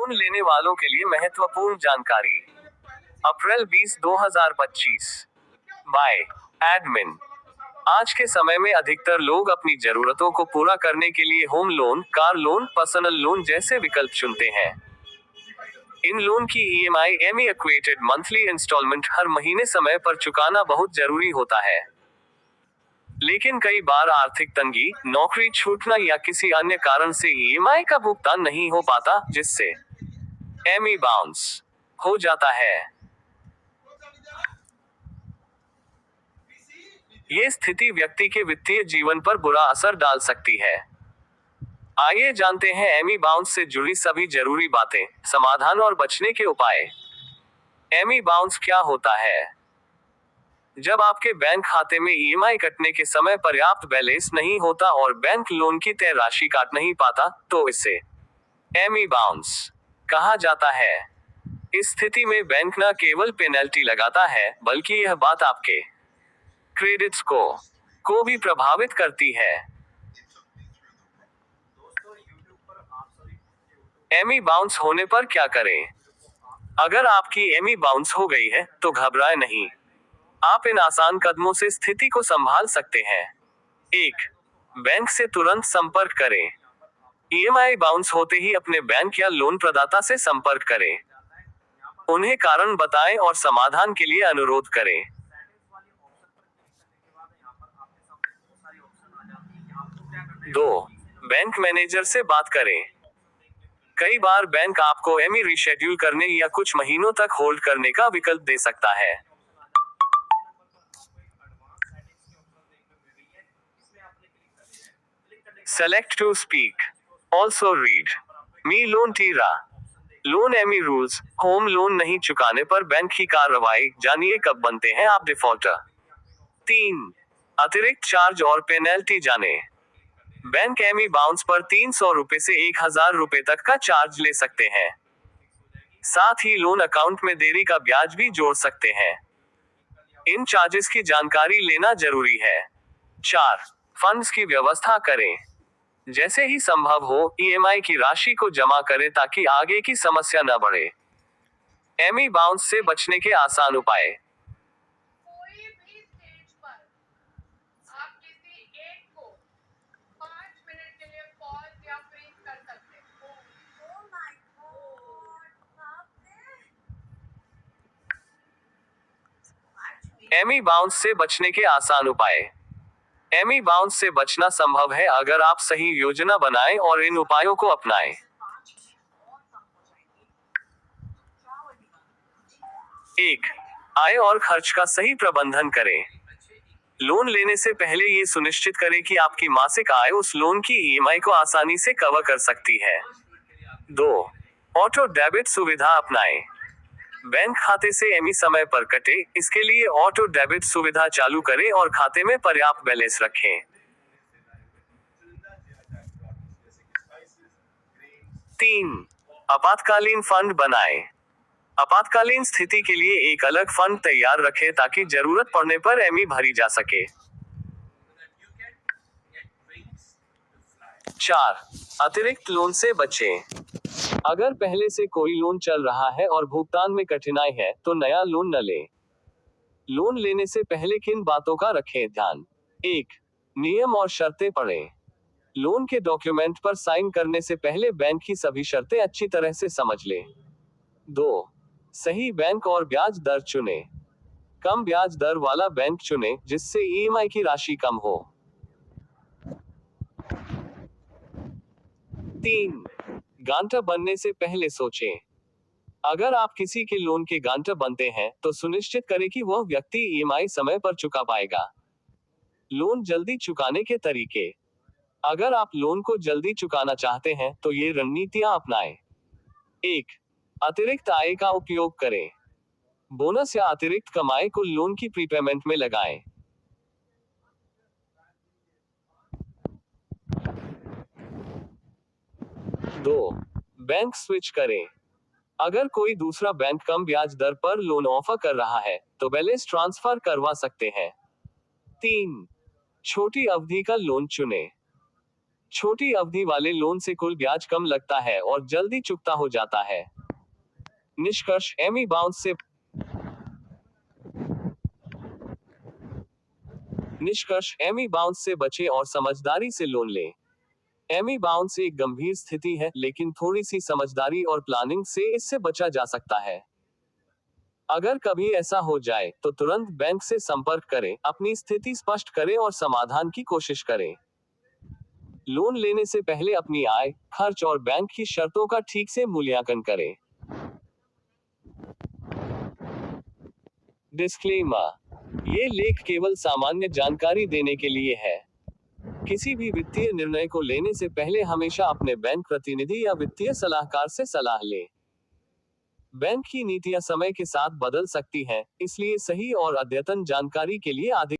Loan लेने वालों के लिए महत्वपूर्ण जानकारी। अप्रैल 20, 2025। By admin. आज के समय में अधिकतर लोग अपनी जरूरतों को पूरा करने के लिए home loan, car loan, personal loan जैसे विकल्प चुनते हैं। इन लोन की ईएमआई इक्वेटेड मंथली इंस्टॉलमेंट हर महीने समय पर चुकाना बहुत जरूरी होता है। लेकिन कई बार आर्थिक तंगी, नौकरी छूटना या किसी अन्य कारण से ईएमआई का भुगतान नहीं हो पाता, जिससे एमई बाउंस हो जाता है। ये स्थिति व्यक्ति के वित्तीय जीवन पर बुरा असर डाल सकती है। आइए जानते हैं एमई बाउंस से जुड़ी सभी जरूरी बातें, समाधान और बचने के उपाय। एमई बाउंस क्या होता है? जब आपके बैंक खाते में ईएमआई कटने के समय पर्याप्त बैलेंस नहीं होता और बैंक लोन की तय राशि काट नहीं पाता, तो इसे एमई बाउंस कहा जाता है। इस स्थिति में बैंक न केवल पेनल्टी लगाता है, बल्कि यह बात आपके क्रेडिट स्कोर को भी प्रभावित करती है। एमई बाउंस होने पर क्या करें? अगर आपकी एमई बाउंस हो गई है, तो घबराएं नहीं। आप इन आसान कदमों से स्थिति को संभाल सकते हैं। 1. बैंक से तुरंत संपर्क करें। ईएमआई बाउंस होते ही अपने बैंक या लोन प्रदाता से संपर्क करें। उन्हें कारण बताएं और समाधान के लिए अनुरोध करें। 2. बैंक मैनेजर से बात करें। कई बार बैंक आपको एमई रीशेड्यूल करने या कुछ महीनों तक होल्ड करने का विकल्प दे सकता है। Select to speak. Also read. Me loan TIRA. Loan ME rules. Home loan नहीं चुकाने पर बैंक की कार्रवाई, जानिए कब बनते हैं आप डिफॉल्टर। 3. अतिरिक्त चार्ज और पेनल्टी जाने। बैंक एमई बाउंस पर 300 रुपए से 1000 रुपए तक का चार्ज ले सकते हैं। साथ ही लोन अकाउंट में देरी का ब्याज भी जोड़ सकते हैं। इन चार्जेस की जानकारी लेना जरूरी है। 4. फंड्स की व्यवस्था करें। जैसे ही संभव हो, ईएमआई की राशि को जमा करें ताकि आगे की समस्या न बढ़े। एमई बाउंस से बचने के आसान उपाय। कोई भी स्टेज पर आप किसी एक को 5 मिनट के लिए पॉज या फ्रीज कर सकते हो। Oh my God. ME bounce से बचने के आसान उपाय। एमई बाउंस से बचना संभव है अगर आप सही योजना बनाएं और इन उपायों को अपनाएं। 1. आय और खर्च का सही प्रबंधन करें। लोन लेने से पहले ये सुनिश्चित करें कि आपकी मासिक आय उस लोन की ईएमआई को आसानी से कवर कर सकती है। 2. ऑटो डेबिट सुविधा अपनाएं। बैंक खाते से एमई समय पर कटे, इसके लिए ऑटो डेबिट सुविधा चालू करें और खाते में पर्याप्त बैलेंस रखें। 3. आपातकालीन फंड बनाएं। आपातकालीन स्थिति के लिए एक अलग फंड तैयार रखें ताकि जरूरत पड़ने पर एमई भरी जा सके। 4. अतिरिक्त लोन से बचें। अगर पहले से कोई लोन चल रहा है और भुगतान में कठिनाई है, तो नया लोन न लें। लोन लेने से पहले किन बातों का रखें ध्यान? 1. नियम और शर्तें पढ़ें। लोन के डॉक्यूमेंट पर साइन करने से पहले बैंक की सभी शर्तें अच्छी तरह से समझ लें। 2. सही बैंक और ब्याज दर चुनें। कम ब्याज दर वाला बैंक चुनें, जिससे ईएमआई की राशि कम हो। 3. गारंटर बनने से पहले सोचें। अगर आप किसी के लोन के गारंटर बनते हैं, तो सुनिश्चित करें कि वह व्यक्ति ईएमआई समय पर चुका पाएगा। लोन जल्दी चुकाने के तरीके। अगर आप लोन को जल्दी चुकाना चाहते हैं, तो ये रणनीतियां अपनाएं। 1. अतिरिक्त आय का उपयोग करें। बोनस या अतिरिक्त कमाई को लोन की प्रीपेमेंट में लगाएं। 2. बैंक स्विच करें। अगर कोई दूसरा बैंक कम ब्याज दर पर लोन ऑफर कर रहा है, तो बैलेंस ट्रांसफर करवा सकते हैं। 3. छोटी अवधि का लोन चुनें। छोटी अवधि वाले लोन से कुल ब्याज कम लगता है और जल्दी चुकता हो जाता है। निष्कर्ष, एमी बाउंस से बचें और समझदारी से लोन लें। एमी बाउंस एक गंभीर स्थिति है, लेकिन थोड़ी सी समझदारी और प्लानिंग से इससे बचा जा सकता है। अगर कभी ऐसा हो जाए तो तुरंत बैंक से संपर्क करें, अपनी स्थिति स्पष्ट करें और समाधान की कोशिश करें। लोन लेने से पहले अपनी आय, खर्च और बैंक की शर्तों का ठीक से मूल्यांकन करें। डिस्क्लेमर: ये लेख केवल सामान्य जानकारी देने के लिए है। किसी भी वित्तीय निर्णय को लेने से पहले हमेशा अपने बैंक प्रतिनिधि या वित्तीय सलाहकार से सलाह लें। बैंक की नीतियां समय के साथ बदल सकती हैं, इसलिए सही और अद्यतन जानकारी के लिए अधिक